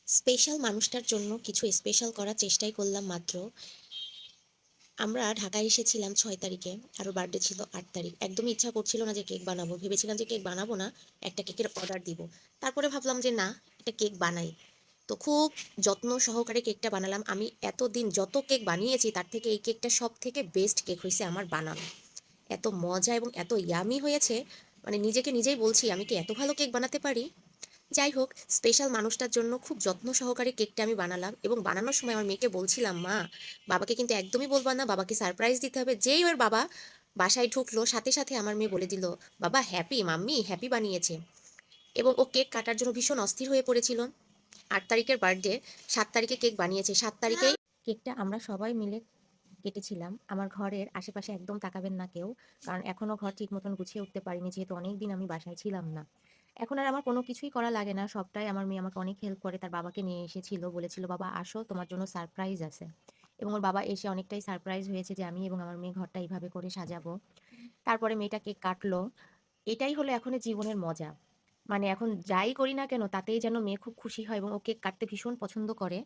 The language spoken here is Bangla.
স্পেশাল মানুষটার জন্য কিছু স্পেশাল করার চেষ্টাই করলাম মাত্র। আমরা ঢাকায় এসেছিলাম ৬ তারিখে, আর ওর বার্থডে ছিল ৮ তারিখ। একদমই ইচ্ছা করছিল না যে কেক বানাবো। ভেবেছিলাম যে কেক বানাবো না, একটা কেকের অর্ডার দিব। তারপরে ভাবলাম যে না, একটা কেক বানাই। তো খুব যত্ন সহকারে কেকটা বানালাম। আমি এতদিন যত কেক বানিয়েছি তার থেকে এই কেকটা সবথেকে বেস্ট কেক হইছে আমার বানানো। এত মজা এবং এত ইয়ামি হয়েছে, মানে নিজেকে নিজেই বলছি আমি কি এত ভালো কেক বানাতে পারি। যাই হোক, স্পেশাল মানুষটার জন্য খুব যত্ন সহকারে কেকটা আমি বানালাম এবং বানানোর সময় আমার মেয়েকে বলছিলাম, মা, বাবাকে কিন্তু একদমই বলবা না, বাবাকে সারপ্রাইজ দিতে হবে। যেই ওর বাবা বাসায় ঢুকলো, সাথে সাথে আমার মেয়ে বলে দিল, বাবা হ্যাপি, মাম্মি হ্যাপি বানিয়েছে। এবং ও কেক কাটার জন্য ভীষণ অস্থির হয়ে পড়েছিল। ৮ তারিখের বার্থডে, ৭ তারিখে কেক বানিয়েছে। ৭ তারিখেই কেকটা আমরা সবাই মিলে কেটেছিলাম। আমার ঘরের আশেপাশে একদম তাকাবেন না কেউ, কারণ এখনো ঘর ঠিক মতন গুছিয়ে উঠতে পারিনি, যেহেতু অনেক দিন আমি বাসায় ছিলাম না। এখন আর আমার কোনো কিছুই করা লাগে না, সবটাই আমার মেয়ে আমাকে অনেক হেল্প করে। তার বাবাকে নিয়ে এসেছিল, বলেছিল বাবা আসো, তোমার জন্য সারপ্রাইজ আছে। এবং ওর বাবা এসে অনেকটাই সারপ্রাইজ হয়েছে যে আমি এবং আমার মেয়ে ঘরটা এইভাবে করে সাজাবো। তারপরে মেয়েটা কেক কাটলো। এটাই হলো এখন জীবনের মজা। মানে এখন যাই করি না কেন তাতেই যেন মেয়ে খুব খুশি হয় এবং ও কেক কাটতে ভীষণ পছন্দ করে।